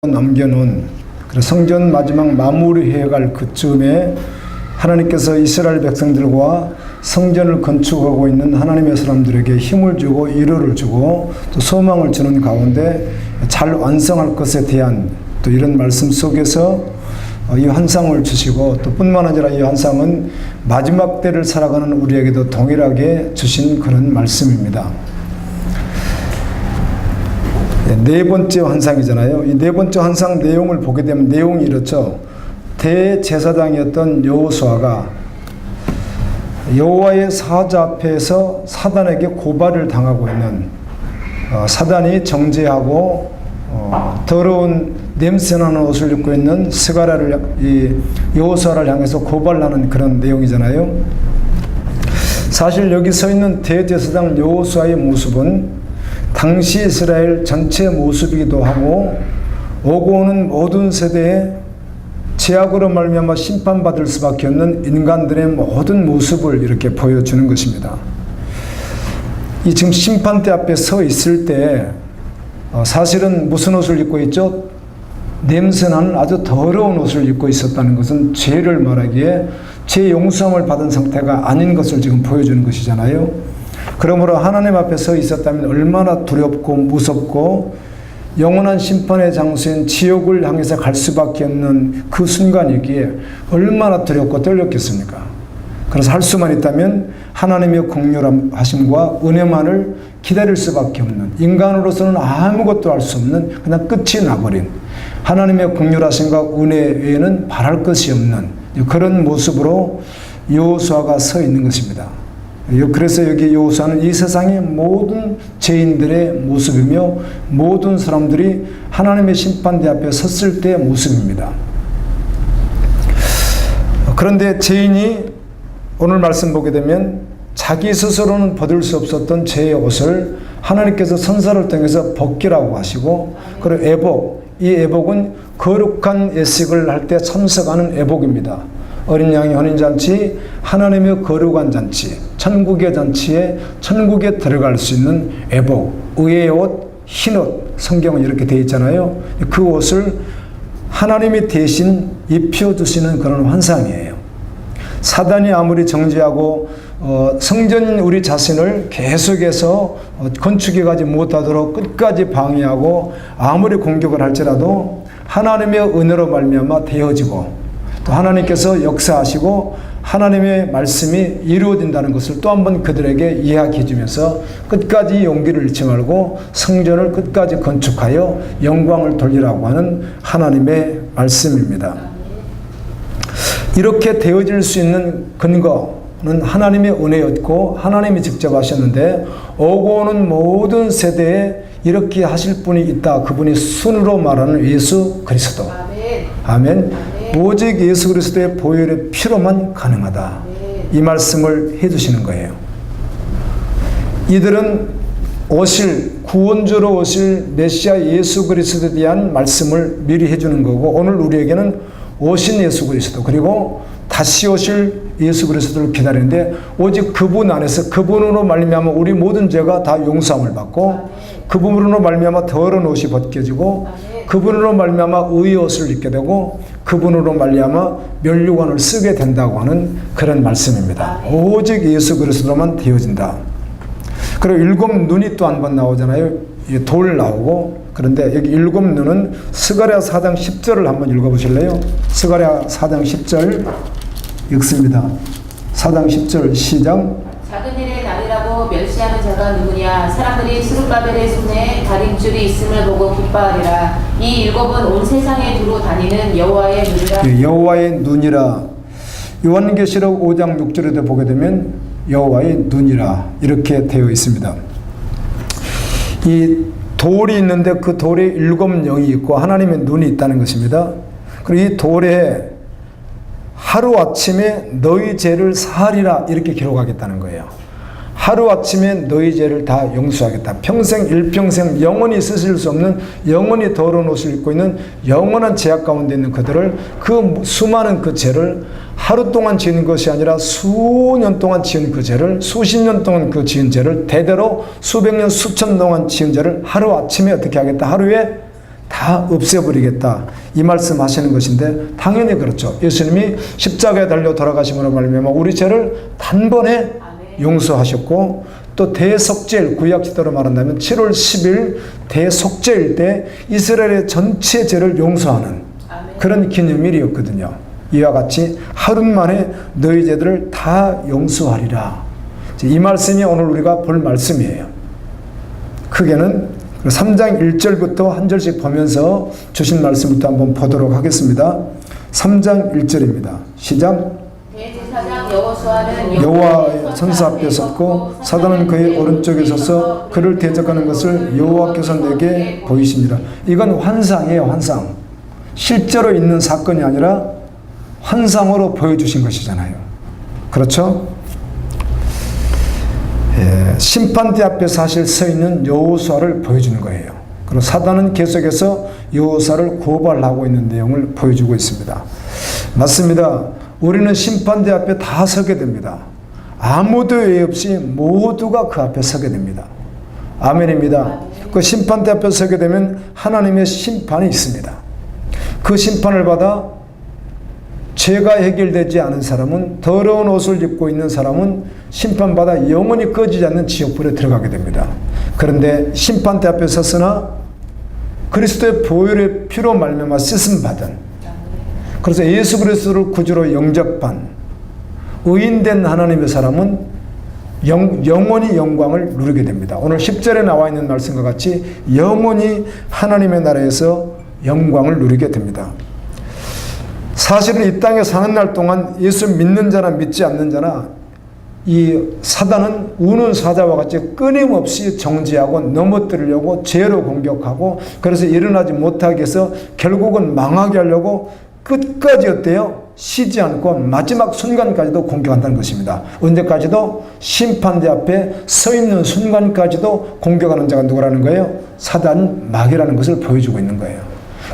남겨놓은 성전 마지막 마무리해갈 그쯤에 하나님께서 이스라엘 백성들과 성전을 건축하고 있는 하나님의 사람들에게 힘을 주고 위로를 주고 또 소망을 주는 가운데 잘 완성할 것에 대한 또 이런 말씀 속에서 이 환상을 주시고 또 뿐만 아니라 이 환상은 마지막 때를 살아가는 우리에게도 동일하게 주신 그런 말씀입니다. 네 번째 환상이잖아요. 이 네 번째 환상 내용을 보게 되면 내용이 이렇죠. 대제사장이었던 여호수아가 여호와의 사자 앞에서 사단에게 고발을 당하고 있는 사단이 정죄하고 더러운 냄새나는 옷을 입고 있는 스가랴를 여호수아를 향해서 고발하는 그런 내용이잖아요. 사실 여기 서 있는 대제사장 여호수아의 모습은 당시 이스라엘 전체 모습이기도 하고 오고 오는 모든 세대에 죄악으로 말미암아 심판받을 수밖에 없는 인간들의 모든 모습을 이렇게 보여주는 것입니다. 이 지금 심판대 앞에 서 있을 때 사실은 무슨 옷을 입고 있죠? 냄새나는 아주 더러운 옷을 입고 있었다는 것은 죄를 말하기에 죄 용서함을 받은 상태가 아닌 것을 지금 보여주는 것이잖아요. 그러므로 하나님 앞에 서 있었다면 얼마나 두렵고 무섭고 영원한 심판의 장소인 지옥을 향해서 갈 수밖에 없는 그 순간이기에 얼마나 두렵고 떨렸겠습니까? 그래서 할 수만 있다면 하나님의 긍휼하심과 은혜만을 기다릴 수밖에 없는, 인간으로서는 아무것도 할 수 없는 그냥 끝이 나버린 하나님의 긍휼하심과 은혜 외에는 바랄 것이 없는 그런 모습으로 여호수아가 서 있는 것입니다. 그래서 여기 여호수아는 이 세상의 모든 죄인들의 모습이며 모든 사람들이 하나님의 심판대 앞에 섰을 때의 모습입니다. 그런데 죄인이 오늘 말씀 보게 되면 자기 스스로는 벗을 수 없었던 죄의 옷을 하나님께서 선사를 통해서 벗기라고 하시고, 그리고 애복, 이 애복은 거룩한 예식을 할 때 참석하는 애복입니다. 어린 양의 혼인잔치, 하나님의 거룩한 잔치, 천국의 잔치에 천국에 들어갈 수 있는 애복, 의의 옷, 흰옷, 성경은 이렇게 되어 있잖아요. 그 옷을 하나님이 대신 입혀주시는 그런 환상이에요. 사단이 아무리 정죄하고 성전인 우리 자신을 계속해서 건축해가지 못하도록 끝까지 방해하고 아무리 공격을 할지라도 하나님의 은혜로 말미암아 되어지고 또 하나님께서 역사하시고 하나님의 말씀이 이루어진다는 것을 또 한 번 그들에게 이야기해 주면서 끝까지 용기를 잃지 말고 성전을 끝까지 건축하여 영광을 돌리라고 하는 하나님의 말씀입니다. 이렇게 되어질 수 있는 근거는 하나님의 은혜였고 하나님이 직접 하셨는데 오고 오는 모든 세대에 이렇게 하실 분이 있다. 그분이 순으로 말하는 예수 그리스도. 아멘. 오직 예수 그리스도의 보혈의 피로만 가능하다. 이 말씀을 해주시는 거예요. 이들은 오실, 구원주로 오실 메시아 예수 그리스도에 대한 말씀을 미리 해주는 거고, 오늘 우리에게는 오신 예수 그리스도 그리고 다시 오실 예수 그리스도를 기다리는데 오직 그분 안에서 그분으로 말미암아 우리 모든 죄가 다 용서함을 받고 그분으로 말미암아 더러운 옷이 벗겨지고 그분으로 말미암아 의의 옷을 입게 되고 그분으로 말미암아 면류관을 쓰게 된다고 하는 그런 말씀입니다. 오직 예수 그리스도로만 되어진다. 그리고 일곱 눈이 또 한 번 나오잖아요. 돌 나오고. 그런데 여기 일곱 눈은 스가랴 4장 10절을 한번 읽어보실래요? 스가랴 4장 10절 읽습니다. 4장 10절 시작. 작은 일의 날이라고 멸시하는 자가 누구냐? 사람들이 스룹바벨의 손에 다림줄이 있음을 보고 기뻐하리라. 이 일곱은 온 세상에 두루 다니는 여호와의 눈이라. 여호와의 눈이라. 요한계시록 5장 6절에도 보게 되면 여호와의 눈이라 이렇게 되어 있습니다. 이 돌이 있는데 그 돌에 일곱 영이 있고 하나님의 눈이 있다는 것입니다. 그리고 이 돌에 하루아침에 너희 죄를 사하리라 이렇게 기록하겠다는 거예요. 하루아침에 너희 죄를 다 용서하겠다. 평생 일평생 영원히 쓰실 수 없는 영원히 더러운 옷을 입고 있는 영원한 죄악 가운데 있는 그들을 그 수많은 그 죄를 하루 동안 지은 것이 아니라 수년 동안 지은 그 죄를 수십 년 동안 그 지은 죄를 대대로 수백 년 수천 동안 지은 죄를 하루아침에 어떻게 하겠다. 하루에 다 없애버리겠다 이 말씀하시는 것인데 당연히 그렇죠. 예수님이 십자가에 달려 돌아가심으로 말미암아 우리 죄를 단번에 용서하셨고 또 대속죄일 구약 시대로 말한다면 7월 10일 대속죄일 때 이스라엘의 전체 죄를 용서하는 그런 기념일이었거든요. 이와 같이 하루 만에 너희 죄들을 다 용서하리라. 이 말씀이 오늘 우리가 볼 말씀이에요. 크게는 3장 1절부터 한 절씩 보면서 주신 말씀부터 한번 보도록 하겠습니다. 3장 1절입니다. 시작. 대제사장 여호수아는 여호와의 천사 앞에 섰고 사단은 그의 오른쪽에 서서 그를 대적하는 것을 여호와께서 내게 보이시니라. 이건 환상이에요. 환상. 실제로 있는 사건이 아니라 환상으로 보여주신 것이잖아요. 그렇죠? 심판대 앞에 사실 서 있는 여호수아를 보여주는 거예요. 그리고 사단은 계속해서 여호수아를 고발하고 있는 내용을 보여주고 있습니다. 맞습니다. 우리는 심판대 앞에 다 서게 됩니다. 아무도 예의 없이 모두가 그 앞에 서게 됩니다. 아멘입니다. 그 심판대 앞에 서게 되면 하나님의 심판이 있습니다. 그 심판을 받아 죄가 해결되지 않은 사람은, 더러운 옷을 입고 있는 사람은 심판받아 영원히 꺼지지 않는 지옥불에 들어가게 됩니다. 그런데 심판대 앞에 섰으나 그리스도의 보혈의 피로 말미암아 씻음받은, 그래서 예수 그리스도를 구주로 영접한 의인된 하나님의 사람은 영원히 영광을 누리게 됩니다. 오늘 10절에 나와 있는 말씀과 같이 영원히 하나님의 나라에서 영광을 누리게 됩니다. 사실은 이 땅에 사는 날 동안 예수 믿는 자나 믿지 않는 자나 이 사단은 우는 사자와 같이 끊임없이 정죄하고 넘어뜨리려고 죄로 공격하고, 그래서 일어나지 못하게 해서 결국은 망하게 하려고 끝까지 어때요? 쉬지 않고 마지막 순간까지도 공격한다는 것입니다. 언제까지도? 심판대 앞에 서 있는 순간까지도 공격하는 자가 누구라는 거예요? 사단, 마귀라는 것을 보여주고 있는 거예요.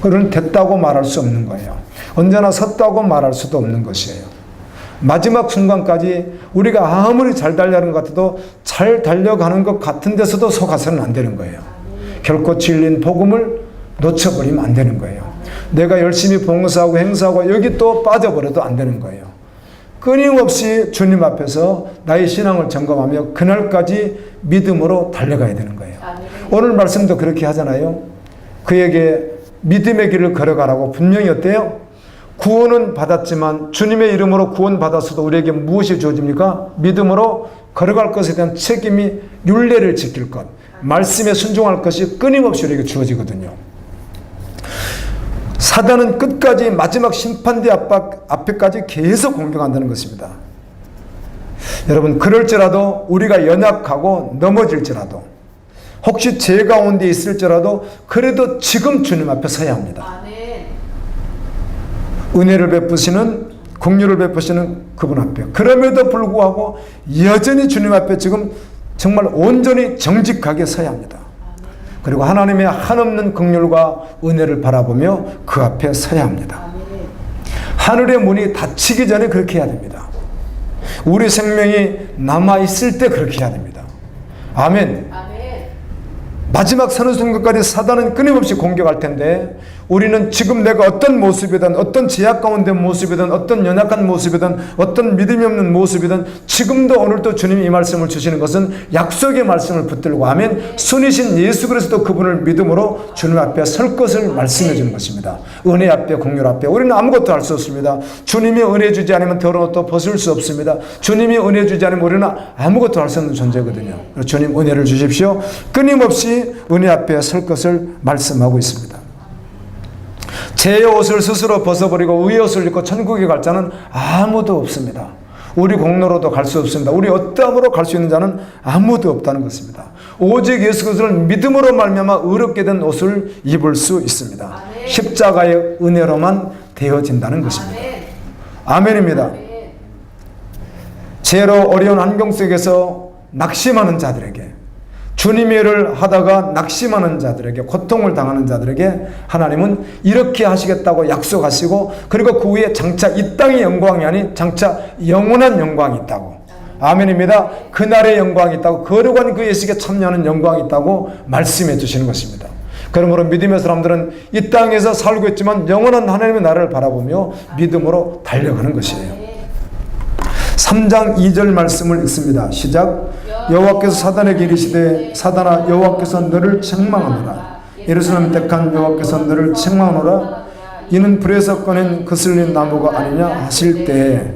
그러는 됐다고 말할 수 없는 거예요. 언제나 섰다고 말할 수도 없는 것이에요. 마지막 순간까지 우리가 아무리 잘 달려가는 것 같아도 잘 달려가는 것 같은 데서도 속아서는 안 되는 거예요. 결코 진리인 복음을 놓쳐버리면 안 되는 거예요. 내가 열심히 봉사하고 행사하고 여기 또 빠져버려도 안 되는 거예요. 끊임없이 주님 앞에서 나의 신앙을 점검하며 그날까지 믿음으로 달려가야 되는 거예요. 오늘 말씀도 그렇게 하잖아요. 그에게 믿음의 길을 걸어가라고 분명히 어때요? 구원은 받았지만 주님의 이름으로 구원 받았어도 우리에게 무엇이 주어집니까? 믿음으로 걸어갈 것에 대한 책임이 율례를 지킬 것, 말씀에 순종할 것이 끊임없이 우리에게 주어지거든요. 사단은 끝까지 마지막 심판대 앞에까지 계속 공격한다는 것입니다. 여러분, 그럴지라도 우리가 연약하고 넘어질지라도 혹시 죄 가운데 있을지라도 그래도 지금 주님 앞에 서야 합니다. 은혜를 베푸시는, 긍휼을 베푸시는 그분 앞에. 그럼에도 불구하고 여전히 주님 앞에 지금 정말 온전히 정직하게 서야 합니다. 그리고 하나님의 한없는 긍휼과 은혜를 바라보며 그 앞에 서야 합니다. 하늘의 문이 닫히기 전에 그렇게 해야 됩니다. 우리 생명이 남아있을 때 그렇게 해야 됩니다. 아멘. 마지막 서는 순간까지 사단은 끊임없이 공격할 텐데 우리는 지금 내가 어떤 모습이든, 어떤 제약 가운데 모습이든, 어떤 연약한 모습이든, 어떤 믿음이 없는 모습이든 지금도 오늘도 주님이 이 말씀을 주시는 것은 약속의 말씀을 붙들고, 아멘, 순이신 예수 그리스도 그분을 믿음으로 주님 앞에 설 것을 말씀해 주는 것입니다. 은혜 앞에, 긍휼 앞에 우리는 아무것도 할 수 없습니다. 주님이 은혜 주지 않으면 더러운 옷도 벗을 수 없습니다. 주님이 은혜 주지 않으면 우리는 아무것도 할 수 없는 존재거든요. 주님 은혜를 주십시오. 끊임없이 은혜 앞에 설 것을 말씀하고 있습니다. 죄의 옷을 스스로 벗어버리고 의의 옷을 입고 천국에 갈 자는 아무도 없습니다. 우리 공로로도 갈 수 없습니다. 우리 어떠함으로 갈 수 있는 자는 아무도 없다는 것입니다. 오직 예수 그리스도를 믿음으로 말미암아 의롭게 된 옷을 입을 수 있습니다. 아멘. 십자가의 은혜로만 되어진다는 것입니다. 아멘입니다. 아멘. 죄로 어려운 환경 속에서 낙심하는 자들에게, 주님의 일을 하다가 낙심하는 자들에게, 고통을 당하는 자들에게 하나님은 이렇게 하시겠다고 약속하시고, 그리고 그 후에 장차 이 땅의 영광이 아닌 장차 영원한 영광이 있다고. 아멘입니다. 그날의 영광이 있다고, 거룩한 그 예수께 참여하는 영광이 있다고 말씀해 주시는 것입니다. 그러므로 믿음의 사람들은 이 땅에서 살고 있지만 영원한 하나님의 나라를 바라보며 믿음으로 달려가는 것이에요. 3장 2절 말씀을 읽습니다. 시작. 여호와께서 사단에게 이르시되 사단아 여호와께서 너를 책망하노라. 예루살렘 택한 여호와께서 너를 책망하노라. 이는 불에서 꺼낸 거슬린 나무가 아니냐 하실 때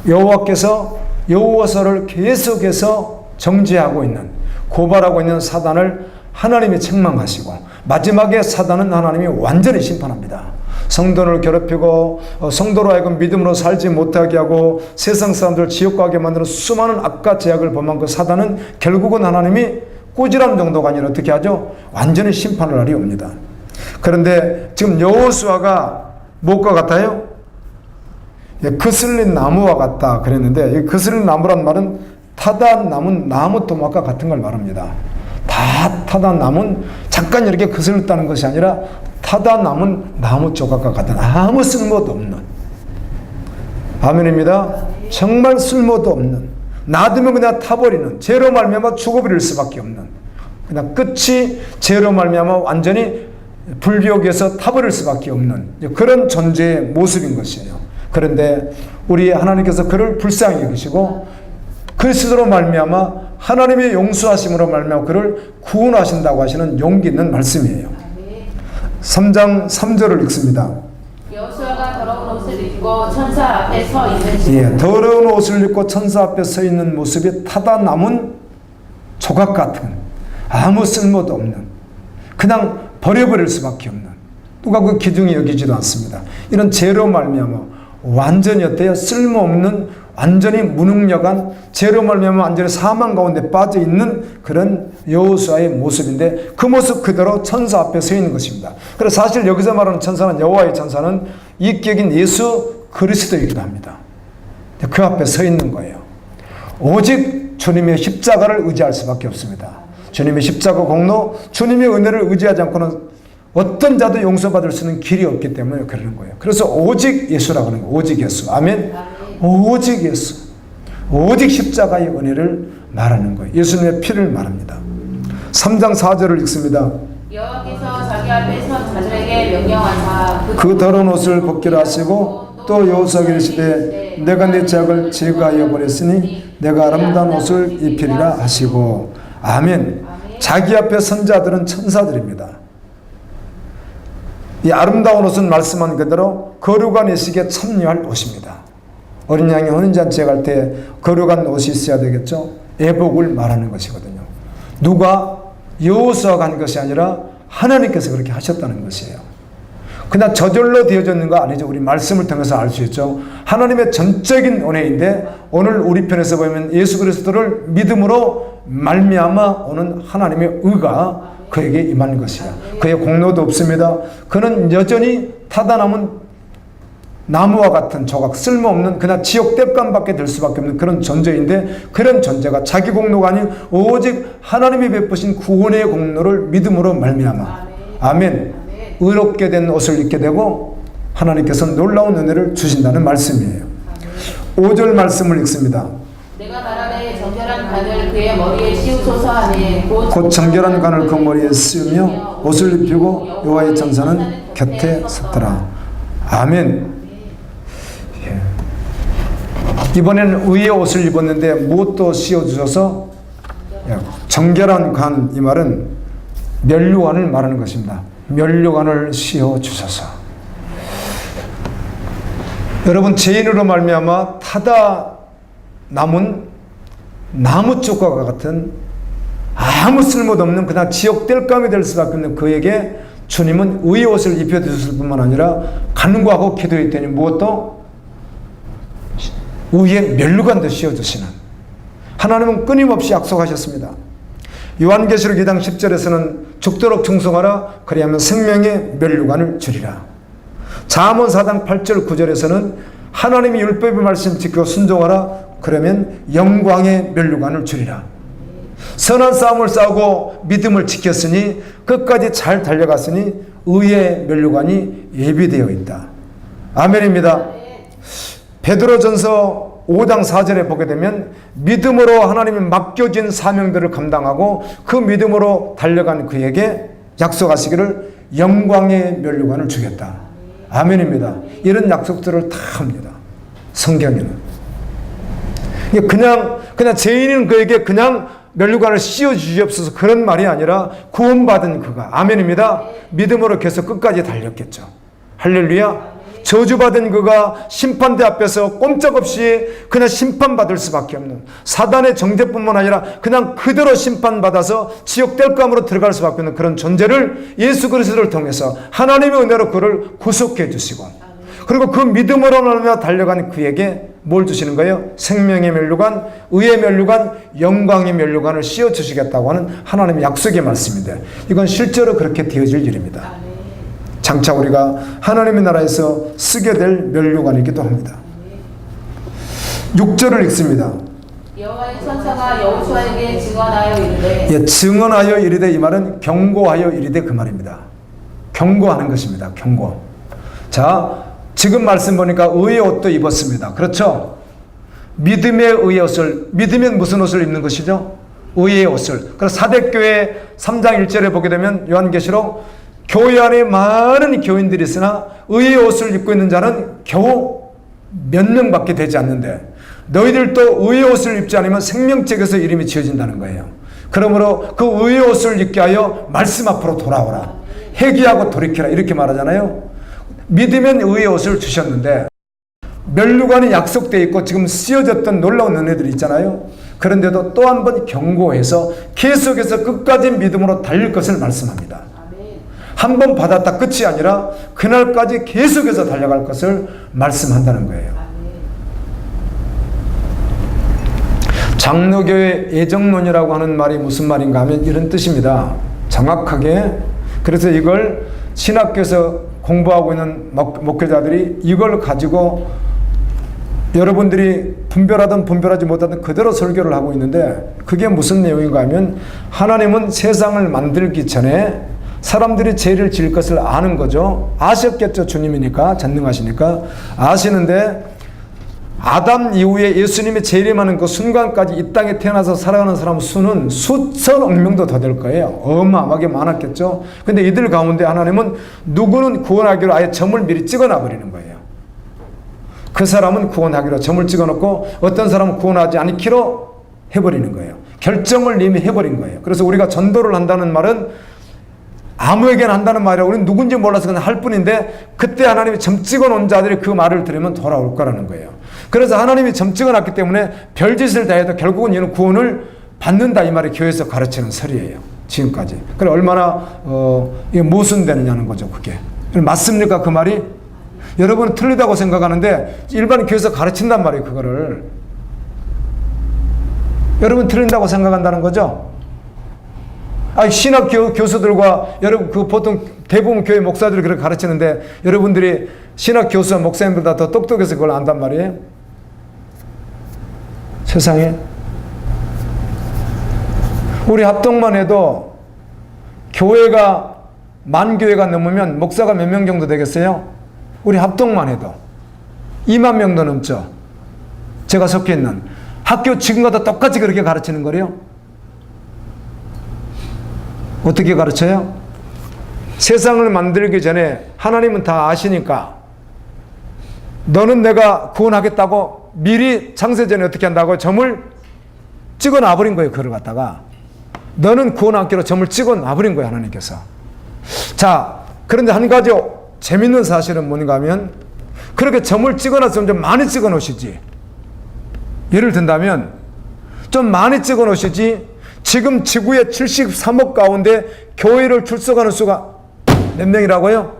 여호와께서 여호와서를 계속해서 정죄하고 있는, 고발하고 있는 사단을 하나님이 책망하시고 마지막에 사단은 하나님이 완전히 심판합니다. 성도를 괴롭히고 성도로 하여금 믿음으로 살지 못하게 하고 세상 사람들을 지옥 가게 만드는 수많은 악과 제약을 범한 그 사단은 결국은 하나님이 꾸지람 정도가 아니라 어떻게 하죠? 완전히 심판을 날이 옵니다. 그런데 지금 여호수아가 무엇과 같아요? 거슬린 나무와 같다 그랬는데, 이 거슬린 나무란 말은 타다 남은 나무 토막과 같은 걸 말합니다. 다 타다 남은 잠깐 이렇게 거슬렸다는 것이 아니라 타다 남은 나무 조각과 같은 아무 쓸모도 없는, 아멘입니다. 정말 쓸모도 없는, 놔두면 그냥 타버리는, 죄로 말미암아 죽어버릴 수밖에 없는, 그냥 끝이 죄로 말미암아 완전히 불교에서 타버릴 수밖에 없는 그런 존재의 모습인 것이에요. 그런데 우리 하나님께서 그를 불쌍히 여기시고 그리스도로 말미암아 하나님의 용서하심으로 말미암아 그를 구원하신다고 하시는 용기 있는 말씀이에요. 3장 3절을 읽습니다. 여호수아가 더러운 옷을 입고 천사 앞에 서 있는 더러운 옷을 입고 천사 앞에 서 있는 모습이 타다 남은 조각 같은, 아무 쓸모도 없는, 그냥 버려버릴 수밖에 없는, 누가 그 기둥이 여기지도 않습니다. 이런 죄로 말미암아 완전히 어때요? 쓸모없는, 완전히 무능력한, 죄로 말미암아 완전히 사망 가운데 빠져 있는 그런 여호수아의 모습인데, 그 모습 그대로 천사 앞에 서 있는 것입니다. 그래서 사실 여기서 말하는 천사는, 여호와의 천사는 이격인 예수 그리스도이기도 합니다. 그 앞에 서 있는 거예요. 오직 주님의 십자가를 의지할 수밖에 없습니다. 주님의 십자가 공로, 주님의 은혜를 의지하지 않고는 어떤 자도 용서받을 수 있는 길이 없기 때문에 그러는 거예요. 그래서 오직 예수라고 하는 거예요. 오직 예수. 아멘. 오직 예수. 오직 십자가의 은혜를 말하는 거예요. 예수님의 피를 말합니다. 3장 4절을 읽습니다. 여호와께서 자기 앞에 선 자들에게 명령하사 그 더러운 옷을 벗기라 하시고 또 여호수아에게 이르시되 내가 네 죄악을 제거하여 버렸으니 내가 아름다운 옷을 입히리라 하시고. 아멘. 자기 앞에 선 자들은 천사들입니다. 이 아름다운 옷은 말씀한 그대로 거룩한 예식에 참여할 옷입니다. 어린 양이 혼인잔치에 갈 때 거룩한 옷이 있어야 되겠죠. 애복을 말하는 것이거든요. 누가 여호수아가 한 것이 아니라 하나님께서 그렇게 하셨다는 것이에요. 그냥 저절로 되어졌는 거 아니죠. 우리 말씀을 통해서 알 수 있죠. 하나님의 전적인 은혜인데 오늘 우리 편에서 보면 예수 그리스도를 믿음으로 말미암아 오는 하나님의 의가 그에게 임한 것이야. 그의 공로도 없습니다. 그는 여전히 타다 남은 나무와 같은 조각, 쓸모없는 그냥 지옥 땔감밖에 될 수밖에 없는 그런 존재인데, 그런 존재가 자기 공로가 아닌 오직 하나님이 베푸신 구원의 공로를 믿음으로 말미암아 아멘. 의롭게 된 옷을 입게 되고 하나님께서 놀라운 은혜를 주신다는 말씀이에요. 5절 말씀을 읽습니다. 내가 말하되 정결한 관을 그의 머리에 씌우소서 하니 곧 정결한 관을 그 머리에 씌우며 옷을 입히고 여호와의 천사는 곁에 섰더라. 아멘. 이번에는 의의 옷을 입었는데 무엇도 씌워주셔서 정결한 관, 이 말은 면류관을 말하는 것입니다. 면류관을 씌워주셔서. 여러분, 죄인으로 말미암아 타다 남은 나무 쪽과 같은 아무 쓸모도 없는 그냥 지옥 땔감이 될 수밖에 없는 그에게 주님은 의의 옷을 입혀주실 뿐만 아니라 간구하고 기도했더니 무엇도 의의 면류관도 씌워주시는 하나님은 끊임없이 약속하셨습니다. 요한계시록 2장 10절에서는 죽도록 충성하라 그리하면 생명의 면류관을 주리라. 잠언 4장 8절 9절에서는 하나님이 율법의 말씀 지키고 순종하라 그러면 영광의 면류관을 주리라. 선한 싸움을 싸우고 믿음을 지켰으니 끝까지 잘 달려갔으니 의의 면류관이 예비되어 있다. 아멘입니다. 베드로전서 5장 4절에 보게 되면 믿음으로 하나님이 맡겨진 사명들을 감당하고 그 믿음으로 달려간 그에게 약속하시기를 영광의 면류관을 주겠다. 아멘입니다. 이런 약속들을 다 합니다. 성경에는. 그냥 죄인인 그에게 그냥 면류관을 씌워 주시옵소서 그런 말이 아니라 구원받은 그가, 아멘입니다. 믿음으로 계속 끝까지 달렸겠죠. 할렐루야. 저주받은 그가 심판대 앞에서 꼼짝없이 그냥 심판받을 수밖에 없는, 사단의 정죄뿐만 아니라 그냥 그대로 심판받아서 지옥 땔감으로 들어갈 수밖에 없는 그런 존재를 예수 그리스도를 통해서 하나님의 은혜로 그를 구속해 주시고, 그리고 그 믿음으로 말미암아 달려간 그에게 뭘 주시는 거예요? 생명의 면류관, 의의 면류관, 영광의 면류관을 씌워 주시겠다고 하는 하나님의 약속의 말씀인데, 이건 실제로 그렇게 되어질 일입니다. 장차 우리가 하나님의 나라에서 쓰게 될 면류관이기도 합니다. 6절을 읽습니다. 여호와의 천사가 여호수아에게 증언하여 이르되, 예, 증언하여 이르되, 이 말은 경고하여 이르되 그 말입니다. 경고하는 것입니다. 경고. 자, 지금 말씀 보니까 의의 옷도 입었습니다. 그렇죠? 믿음의 의의 옷을, 믿으면 무슨 옷을 입는 것이죠? 의의 옷을. 그래서 사대교회 3장 1절에 보게 되면 요한계시록 교회 안에 많은 교인들이 있으나 의의 옷을 입고 있는 자는 겨우 몇 명밖에 되지 않는데, 너희들도 의의 옷을 입지 않으면 생명책에서 이름이 지어진다는 거예요. 그러므로 그 의의 옷을 입게 하여 말씀 앞으로 돌아오라. 회개하고 돌이켜라. 이렇게 말하잖아요. 믿으면 의의 옷을 주셨는데, 면류관이 약속되어 있고 지금 쓰여졌던 놀라운 은혜들이 있잖아요. 그런데도 또 한 번 경고해서 계속해서 끝까지 믿음으로 달릴 것을 말씀합니다. 한 번 받았다 끝이 아니라 그날까지 계속해서 달려갈 것을 말씀한다는 거예요. 장로교의 애정론이라고 하는 말이 무슨 말인가 하면 이런 뜻입니다. 정확하게. 그래서 이걸 신학교에서 공부하고 있는 목회자들이 이걸 가지고 여러분들이 분별하든 분별하지 못하든 그대로 설교를 하고 있는데, 그게 무슨 내용인가 하면, 하나님은 세상을 만들기 전에 사람들이 죄를 지을 것을 아는 거죠. 아셨겠죠. 주님이니까, 전능하시니까 아시는데, 아담 이후에 예수님이 재림하는 그 순간까지 이 땅에 태어나서 살아가는 사람 수는 수천억 명도 더 될 거예요. 어마어마하게 많았겠죠. 근데 이들 가운데 하나님은 누구는 구원하기로 아예 점을 미리 찍어놔 버리는 거예요. 그 사람은 구원하기로 점을 찍어놓고 어떤 사람은 구원하지 않기로 해버리는 거예요. 결정을 이미 해버린 거예요. 그래서 우리가 전도를 한다는 말은 아무에게나 한다는 말이라 우리는 누군지 몰라서 그냥 할 뿐인데, 그때 하나님이 점 찍어놓은 자들이 그 말을 들으면 돌아올 거라는 거예요. 그래서 하나님이 점 찍어놨기 때문에 별짓을 다 해도 결국은 얘는 구원을 받는다, 이 말이 교회에서 가르치는 설이에요. 지금까지. 그래 얼마나 이게 모순되느냐는 거죠. 그게 맞습니까? 그 말이? 여러분은 틀리다고 생각하는데 일반 교회에서 가르친단 말이에요. 그거를 여러분 틀린다고 생각한다는 거죠. 신학 교수들과 여러분 그 보통 대부분 교회 목사들이 그렇게 가르치는데, 여러분들이 신학 교수와 목사님보다 더 똑똑해서 그걸 안단 말이에요. 세상에 우리 합동만 해도 교회가 만 교회가 넘으면 목사가 몇 명 정도 되겠어요? 우리 합동만 해도 2만 명도 넘죠. 제가 속해 있는 학교 지금과 똑같이 그렇게 가르치는 거래요. 어떻게 가르쳐요? 세상을 만들기 전에 하나님은 다 아시니까, 너는 내가 구원하겠다고 미리 창세전에 어떻게 한다고 점을 찍어 놔버린 거예요. 그걸 갖다가 너는 구원하기로 점을 찍어 놔버린 거예요. 하나님께서. 자, 그런데 한 가지 재밌는 사실은 뭔가 하면, 그렇게 점을 찍어놨으면 좀 많이 찍어 놓으시지. 예를 든다면 좀 많이 찍어 놓으시지. 지금 지구의 73억 가운데 교회를 출석하는 수가 몇 명이라고요?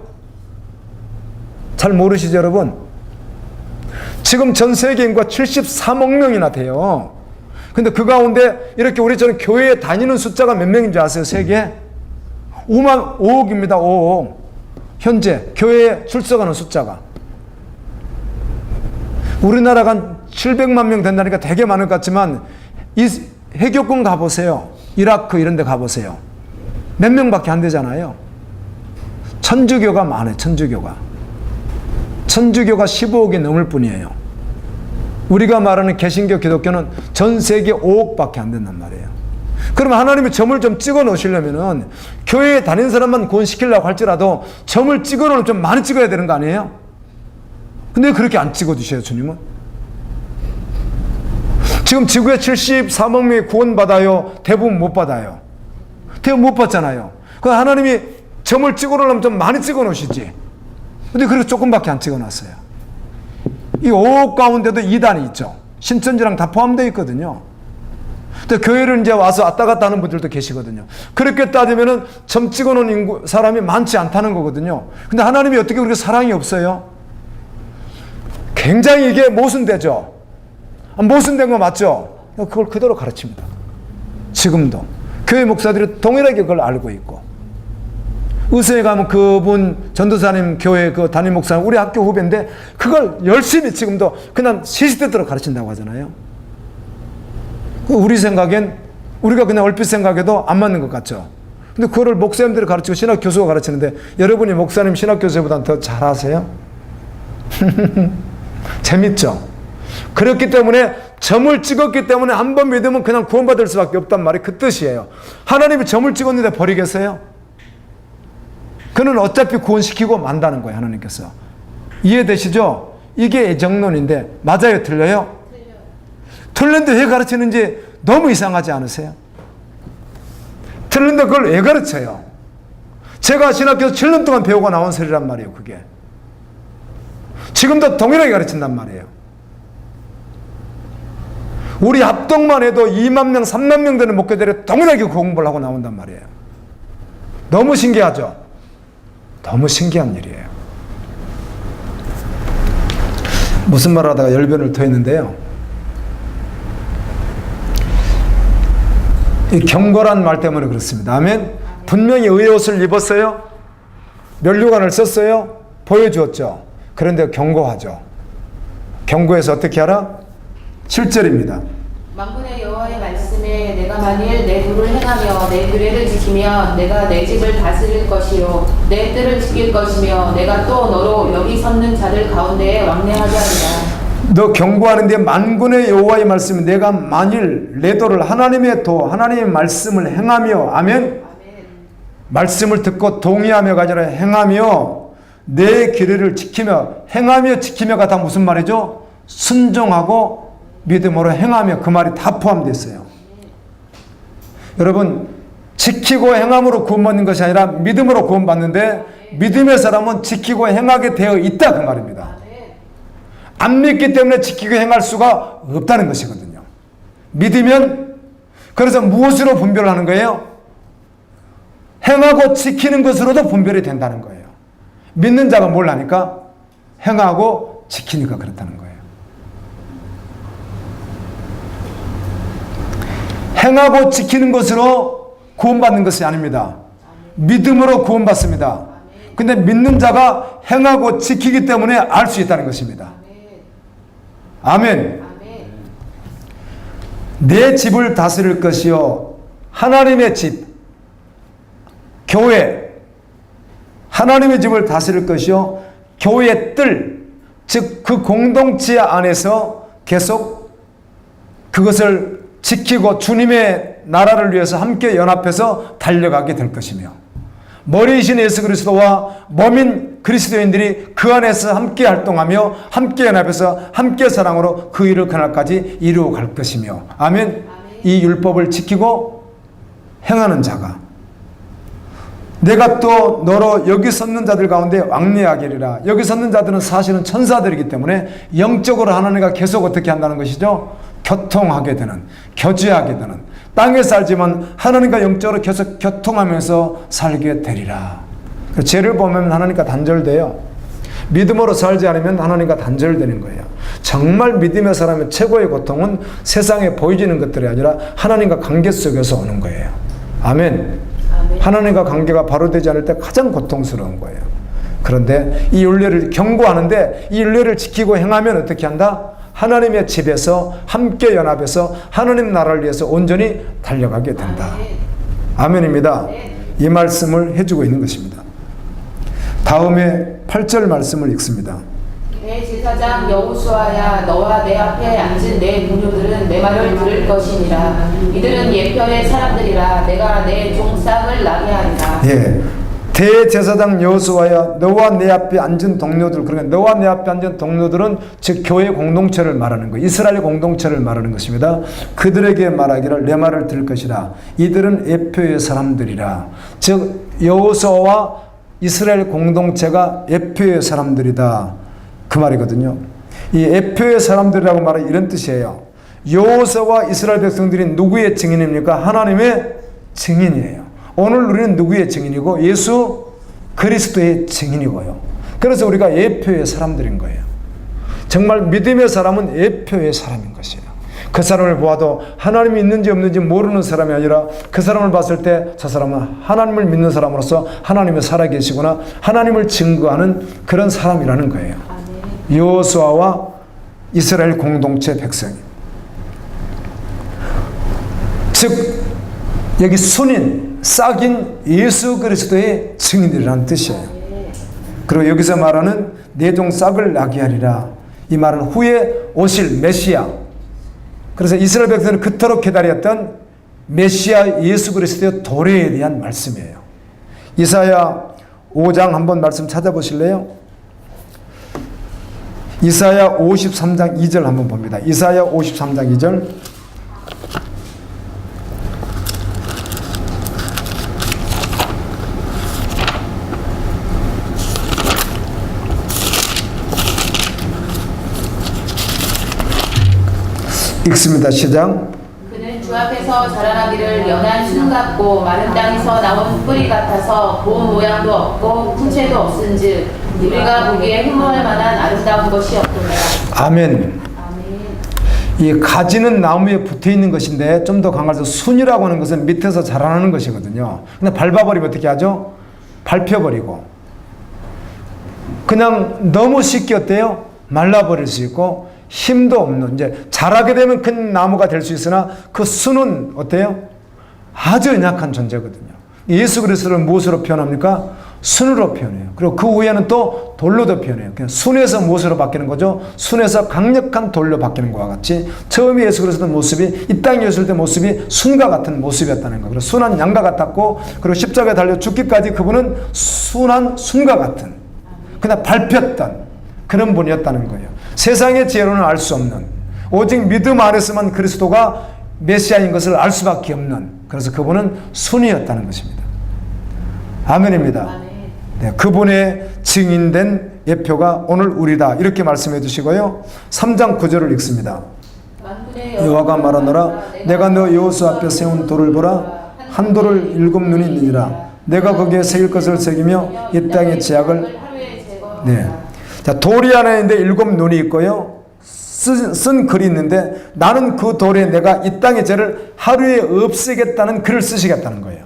잘 모르시죠, 여러분? 지금 전 세계 인구가 73억 명이나 돼요. 근데 그 가운데 이렇게 우리처럼 교회에 다니는 숫자가 몇 명인 줄 아세요? 세계에? 5억입니다. 5억. 현재 교회에 출석하는 숫자가. 우리나라가 한 700만 명 된다니까 되게 많을 것 같지만, 이 해교권 가보세요. 이라크 이런 데 가보세요. 몇 명밖에 안 되잖아요. 천주교가 많아요. 천주교가 15억이 넘을 뿐이에요. 우리가 말하는 개신교 기독교는 전 세계 5억밖에 안 된단 말이에요. 그러면 하나님이 점을 좀 찍어 놓으시려면은 교회에 다니는 사람만 구원시키려고 할지라도 점을 찍어 놓으면 좀 많이 찍어야 되는 거 아니에요? 근데 그렇게 안 찍어 주셔요, 주님은. 지금 지구에 74억 명이 구원받아요? 대부분 못 받아요. 대부분 못 받잖아요. 그 하나님이 점을 찍어 놓으려면 좀 많이 찍어 놓으시지. 근데 그렇게 조금밖에 안 찍어 놨어요. 이 5억 가운데도 2단이 있죠. 신천지랑 다 포함되어 있거든요. 근데 교회를 이제 와서 왔다 갔다 하는 분들도 계시거든요. 그렇게 따지면은 점 찍어 놓은 사람이 많지 않다는 거거든요. 근데 하나님이 어떻게 그렇게 사랑이 없어요? 굉장히 이게 모순되죠. 모순된 거 맞죠? 그걸 그대로 가르칩니다. 지금도 교회 목사들이 동일하게 그걸 알고 있고, 의서에 가면 그분 전도사님 교회 그 담임 목사님 우리 학교 후배인데 그걸 열심히 지금도 그냥 시시때때로 가르친다고 하잖아요. 우리 생각엔, 우리가 그냥 얼핏 생각해도 안 맞는 것 같죠. 근데 그거를 목사님들이 가르치고 신학 교수가 가르치는데 여러분이 목사님 신학 교수보다는 더 잘하세요? 재밌죠? 그렇기 때문에 점을 찍었기 때문에 한 번 믿으면 그냥 구원받을 수밖에 없단 말이 그 뜻이에요. 하나님이 점을 찍었는데 버리겠어요? 그는 어차피 구원시키고 만다는 거예요, 하나님께서. 이해되시죠? 이게 애정론인데 맞아요, 틀려요? 틀린데 왜 가르치는지 너무 이상하지 않으세요? 틀린데 그걸 왜 가르쳐요? 제가 신학교에서 7년 동안 배우고 나온 소리란 말이에요, 그게. 지금도 동일하게 가르친단 말이에요. 우리 합동만 해도 2만 명, 3만 명 되는 목회들이 동일하게 공부를 하고 나온단 말이에요. 너무 신기하죠? 너무 신기한 일이에요. 무슨 말 하다가 열변을 토했는데요. 이 경고란 말 때문에 그렇습니다. 아멘? 분명히 의의 옷을 입었어요. 면류관을 썼어요. 보여주었죠. 그런데 경고하죠. 경고해서 어떻게 하라? 7절입니다. 만군의 여호와의 말씀에 내가 만일 내 도를 행하며 내 규례를 지키면 내가 내 집을 다스릴 것이요 내 뜰을 지킬 것이며 내가 또 너로 여기 섰는 자들 가운데에 왕래하게 하리라. 너 경고하는데 만군의 여호와의 말씀에 내가 만일 내 도를 하나님의 도, 하나님의 말씀을 행하며, 아멘? 아멘. 말씀을 듣고 동의하며가 아니라 행하며 내 규례를 지키며, 행하며 지키며가 다 무슨 말이죠? 순종하고 믿음으로 행하며, 그 말이 다 포함되어 있어요. 여러분, 지키고 행함으로 구원받는 것이 아니라 믿음으로 구원받는데, 믿음의 사람은 지키고 행하게 되어 있다, 그 말입니다. 안 믿기 때문에 지키고 행할 수가 없다는 것이거든요. 믿으면, 그래서 무엇으로 분별을 하는 거예요? 행하고 지키는 것으로도 분별이 된다는 거예요. 믿는 자가 뭘 하니까? 행하고 지키니까 그렇다는 거예요. 행하고 지키는 것으로 구원받는 것이 아닙니다. 믿음으로 구원받습니다. 근데 믿는 자가 행하고 지키기 때문에 알 수 있다는 것입니다. 아멘. 내 집을 다스릴 것이요 하나님의 집, 교회, 하나님의 집을 다스릴 것이요 교회의 뜰, 즉 그 공동체 안에서 계속 그것을 지키고 주님의 나라를 위해서 함께 연합해서 달려가게 될 것이며, 머리이신 예수 그리스도와 몸인 그리스도인들이 그 안에서 함께 활동하며 함께 연합해서 함께 사랑으로 그 일을 그날까지 이루어 갈 것이며, 아멘. 이 율법을 지키고 행하는 자가 내가 또 너로 여기 섰는 자들 가운데 왕래하게 하리라. 여기 섰는 자들은 사실은 천사들이기 때문에 영적으로 하나님과 계속 어떻게 한다는 것이죠? 교통하게 되는, 교제하게 되는, 땅에 살지만 하나님과 영적으로 계속 교통하면서 살게 되리라. 죄를 보면 하나님과 단절돼요. 믿음으로 살지 않으면 하나님과 단절되는 거예요. 정말 믿음의 사람의 최고의 고통은 세상에 보여지는 것들이 아니라 하나님과 관계 속에서 오는 거예요. 아멘. 하나님과 관계가 바로 되지 않을 때 가장 고통스러운 거예요. 그런데 이 윤례를 경고하는데, 이 윤례를 지키고 행하면 어떻게 한다? 하나님의 집에서 함께 연합해서 하나님 나라를 위해서 온전히 달려가게 된다. 아멘입니다. 이 말씀을 해주고 있는 것입니다. 다음에 8절 말씀을 읽습니다. 내 제사장 여호수아야, 너와 내 앞에 앉은 내 동료들은 내 말을 들을 것이니라. 이들은 예편의 사람들이라. 내가 내 종싹을 나게 하리라. 예. 대제사장 여호수아야, 너와 내 앞에 앉은 동료들, 그러니까 너와 내 앞에 앉은 동료들은 즉 교회 공동체를 말하는 거예요. 이스라엘 공동체를 말하는 것입니다. 그들에게 말하기를 내 말을 들을 것이라. 이들은 에표의 사람들이라. 즉 여호수아와 이스라엘 공동체가 에표의 사람들이다, 그 말이거든요. 이 에표의 사람들이라고 말은 이런 뜻이에요. 여호수아와 이스라엘 백성들이 누구의 증인입니까? 하나님의 증인이에요. 오늘 우리는 누구의 증인이고? 예수 그리스도의 증인이고요. 그래서 우리가 예표의 사람들인 거예요. 정말 믿음의 사람은 예표의 사람인 것이에요. 그 사람을 보아도 하나님이 있는지 없는지 모르는 사람이 아니라 그 사람을 봤을 때 저 사람은 하나님을 믿는 사람으로서 하나님이 살아계시구나, 하나님을 증거하는 그런 사람이라는 거예요. 여호수아와 이스라엘 공동체 백성이, 즉 여기 순인, 싹인 예수 그리스도의 증인이라는 뜻이에요. 그리고 여기서 말하는 내 종 싹을 나게 하리라, 이 말은 후에 오실 메시아, 그래서 이스라엘 백성은 그토록 기다렸던 메시아 예수 그리스도의 도래에 대한 말씀이에요. 이사야 5장 한번 말씀 찾아보실래요? 이사야 53장 2절 한번 봅니다. 이사야 53장 2절. 읽습니다. 시작. 그는 주 앞에서 자라나기를 연한 순 같고 마른 땅에서 나온 뿌리 같아서 본 모양도 없고 풍채도 없은즉 우리가 보기에 흠모할 만한 아름다운 것이 없도다. 아멘. 아멘. 이 가지는 나무에 붙어 있는 것인데 좀 더 강화해서 순이라고 하는 것은 밑에서 자라나는 것이거든요. 근데 밟아버리면 어떻게 하죠? 밟혀버리고 그냥 너무 쉽게 어때요? 말라버릴 수 있고 힘도 없는, 이제 자라게 되면 큰 나무가 될 수 있으나 그 순은 어때요? 아주 연약한 존재거든요. 예수 그리스도를 무엇으로 표현합니까? 순으로 표현해요. 그리고 그 후에는 또 돌로도 표현해요. 그냥 순에서 무엇으로 바뀌는 거죠? 순에서 강력한 돌로 바뀌는 것과 같이 처음에 예수 그리스도 모습이 이 땅에 오실 때 모습이 순과 같은 모습이었다는 거예요. 그리고 순한 양과 같았고, 그리고 십자가에 달려 죽기까지 그분은 순한 순과 같은, 그냥 밟혔던 그런 분이었다는 거예요. 세상의 지혜로는 알 수 없는, 오직 믿음 안에서만 그리스도가 메시아인 것을 알 수밖에 없는, 그래서 그분은 순이었다는 것입니다. 아멘입니다. 아멘. 네, 그분의 증인된 예표가 오늘 우리다, 이렇게 말씀해 주시고요. 3장 9절을 읽습니다. 여호와가 말하노라, 내가 너 여호수 앞에 세운 돌을 보라. 한 돌을 7눈이 있느니라. 내가 거기에 새길 것을 새기며 이 땅의 죄악을. 네. 자, 돌이 하나 있는데 7눈이 있고요. 쓴 글이 있는데 나는 그 돌에 내가 이 땅의 죄를 하루에 없애겠다는 글을 쓰시겠다는 거예요.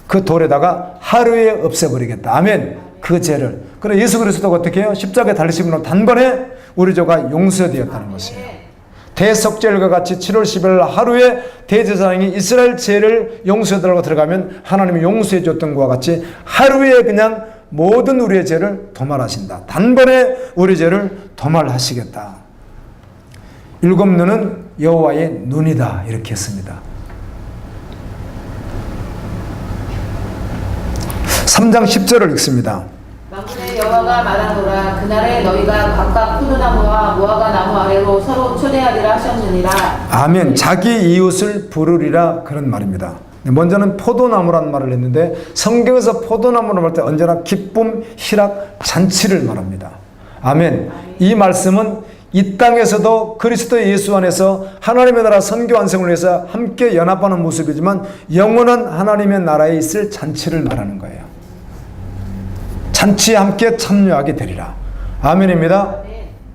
그 돌에다가 하루에 없애버리겠다. 아멘. 그 죄를. 그래 예수 그리스도가 어떻게 해요? 십자가에 달리심으로 단번에 우리 죄가 용서되었다는 것이에요. 대속죄일과 같이 7월 10일 하루에 대제사장이 이스라엘 죄를 용서해달라고 들어가면 하나님이 용서해 줬던 것과 같이 하루에 그냥 모든 우리의 죄를 도말하신다. 단번에 우리 죄를 도말하시겠다. 7눈은 여호와의 눈이다, 이렇게 했습니다. 3장 10절을 읽습니다. 만군의 여호와가 말하노라, 그날에 너희가 각각 포도나무와 무화과 나무 아래로 서로 초대하리라 하셨느니라. 아멘. 자기 이웃을 부르리라, 그런 말입니다. 먼저는 포도나무라는 말을 했는데 성경에서 포도나무를 말 때 언제나 기쁨, 희락, 잔치를 말합니다. 아멘. 이 말씀은 이 땅에서도 그리스도 예수 안에서 하나님의 나라 선교 완성을 위해서 함께 연합하는 모습이지만 영원한 하나님의 나라에 있을 잔치를 말하는 거예요. 잔치에 함께 참여하게 되리라. 아멘입니다.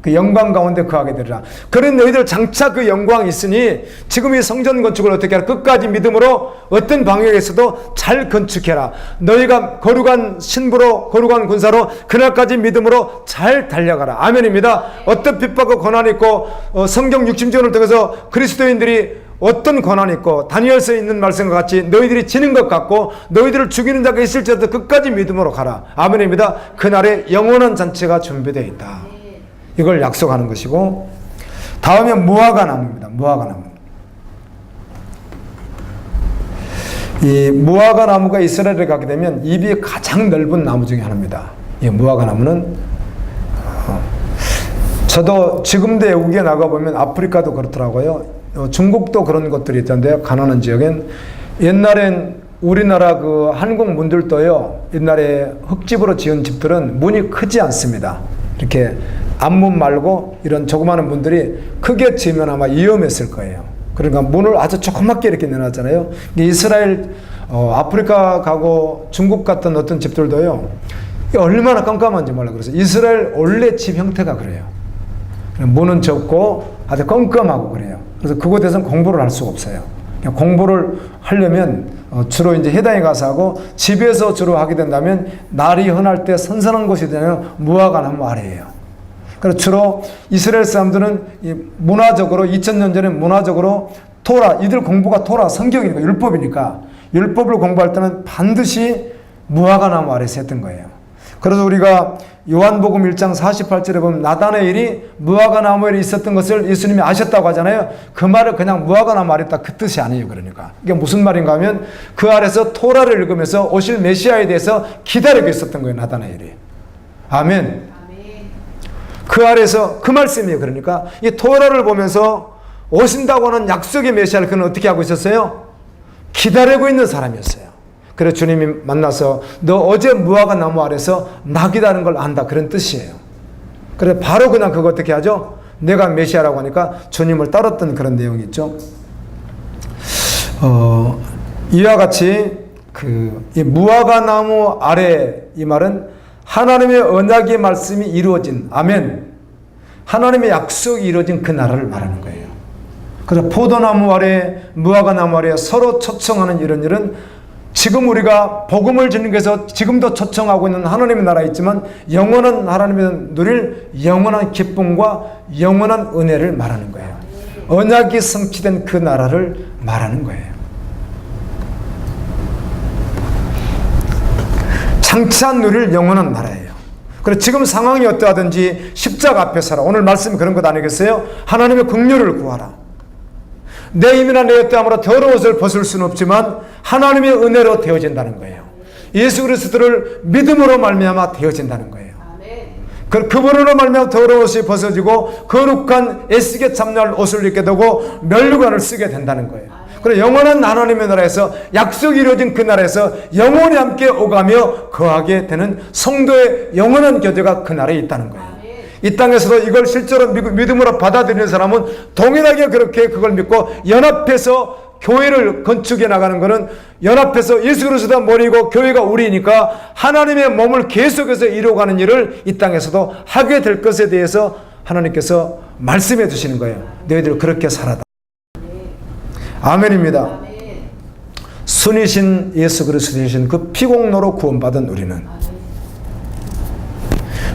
그 영광 가운데 거하게 되리라. 그런 너희들 장차 그 영광이 있으니 지금 이 성전 건축을 어떻게 하라? 끝까지 믿음으로 어떤 방향에서도 잘 건축해라. 너희가 거룩한 신부로, 거룩한 군사로 그날까지 믿음으로 잘 달려가라. 아멘입니다. 어떤 핍박과 고난이 있고 성경 60전을 통해서 그리스도인들이 어떤 고난이 있고 다니엘서에 있는 말씀과 같이 너희들이 지는 것 같고 너희들을 죽이는 자가 있을지라도 끝까지 믿음으로 가라. 아멘입니다. 그날에 영원한 잔치가 준비되어 있다. 이걸 약속하는 것이고, 다음에 무화과 나무입니다. 무화과 나무. 이 무화과 나무가 이스라엘에 가게 되면 입이 가장 넓은 나무 중에 하나입니다. 이 무화과 나무는 저도 지금도 외국에 나가보면 아프리카도 그렇더라고요. 중국도 그런 것들이 있던데요. 가난한 지역엔 옛날엔 우리나라 그 한국 문들도요, 옛날에 흙집으로 지은 집들은 문이 크지 않습니다. 이렇게 앞문 말고 이런 조그마한 문들이 크게 지으면 아마 위험했을 거예요. 그러니까 문을 아주 조그맣게 이렇게 내놨잖아요. 이스라엘, 아프리카 가고 중국 같은 어떤 집들도요, 얼마나 깜깜한지 몰라. 그래서 이스라엘 원래 집 형태가 그래요. 문은 좁고 아주 깜깜하고 그래요. 그래서 그곳에서는 공부를 할 수가 없어요. 공부를 하려면 주로 이제 해당에 가서 하고, 집에서 주로 하게 된다면 날이 흔할 때 선선한 곳이 되면 무화과 나무 아래예요. 그래서 주로 이스라엘 사람들은 이 문화적으로 2000년 전에 문화적으로 토라, 이들 공부가 토라, 성경이니까 율법이니까 율법을 공부할 때는 반드시 무화과 나무 아래에서 했던 거예요. 그래서 우리가 요한복음 1장 48절에 보면 나다나엘이 무화과 나무에 있었던 것을 예수님이 아셨다고 하잖아요. 그 말을 그냥 무화과 나무 아래 있다, 그 뜻이 아니에요. 그러니까 이게 무슨 말인가 하면 그 아래서 토라를 읽으면서 오실 메시아에 대해서 기다리고 있었던 거예요. 나다나엘이. 아멘. 그 아래서 그 말씀이에요. 그러니까 이 토라를 보면서 오신다고 하는 약속의 메시아를 그는 어떻게 하고 있었어요? 기다리고 있는 사람이었어요. 그래서 주님이 만나서 너 어제 무화과 나무 아래서 낙이라는 걸 안다, 그런 뜻이에요. 그래서 바로 그냥 그거 어떻게 하죠? 내가 메시아라고 하니까 주님을 따랐던 그런 내용이 있죠. 이와 같이 이 무화과 나무 아래, 이 말은 하나님의 언약의 말씀이 이루어진, 아멘, 하나님의 약속이 이루어진 그 나라를 말하는 거예요. 그래서 포도나무 아래, 무화과 나무 아래 서로 초청하는 이런 일은 지금 우리가 복음을 전하기 위해서 지금도 초청하고 있는 하나님의 나라에 있지만, 영원한 하나님의 누릴 영원한 기쁨과 영원한 은혜를 말하는 거예요. 언약이 성취된 그 나라를 말하는 거예요. 장차한 누릴 영원한 나라예요. 그래서 지금 상황이 어떠하든지 십자가 앞에 서라. 오늘 말씀이 그런 것 아니겠어요? 하나님의 긍휼을 구하라. 내 힘이나 내 어떠함으로 더러운 옷을 벗을 수는 없지만 하나님의 은혜로 되어진다는 거예요. 예수 그리스도를 믿음으로 말미암아 되어진다는 거예요. 그분으로 말미암아 더러운 옷이 벗어지고 거룩한 애쓰게 참날 옷을 입게 되고 면류관을 쓰게 된다는 거예요. 그리고 영원한 하나님의 나라에서 약속이 이루어진 그 나라에서 영원히 함께 오가며 거하게 되는 성도의 영원한 교제가 그 나라에 있다는 거예요. 이 땅에서도 이걸 실제로 믿음으로 받아들이는 사람은 동일하게 그렇게 그걸 믿고 연합해서 교회를 건축해 나가는 것은, 연합해서 예수 그리스도가 머리고 교회가 우리니까 하나님의 몸을 계속해서 이루어가는 일을 이 땅에서도 하게 될 것에 대해서 하나님께서 말씀해 주시는 거예요. 너희들 그렇게 살아라. 아멘입니다. 순이신 예수 그리스도이신 그 피공로로 구원받은 우리는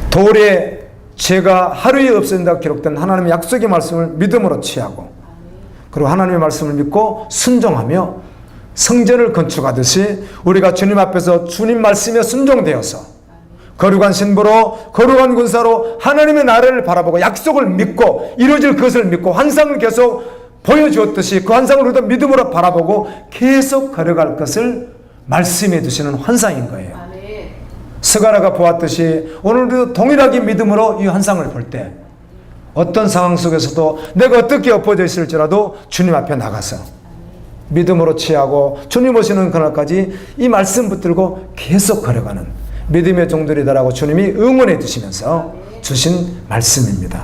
돌에 죄가 하루에 없어진다고 기록된 하나님의 약속의 말씀을 믿음으로 취하고, 그리고 하나님의 말씀을 믿고 순종하며 성전을 건축하듯이 우리가 주님 앞에서 주님 말씀에 순종되어서 거룩한 신부로, 거룩한 군사로 하나님의 나라를 바라보고 약속을 믿고 이루어질 것을 믿고 환상을 계속 보여주었듯이 그 환상을 우리도 믿음으로 바라보고 계속 걸어갈 것을 말씀해 주시는 환상인 거예요. 스가랴가 보았듯이 오늘도 동일하게 믿음으로 이 환상을 볼 때 어떤 상황 속에서도 내가 어떻게 엎어져 있을지라도 주님 앞에 나가서 믿음으로 취하고 주님 오시는 그날까지 이 말씀 붙들고 계속 걸어가는 믿음의 종들이다라고 주님이 응원해 주시면서 주신 말씀입니다.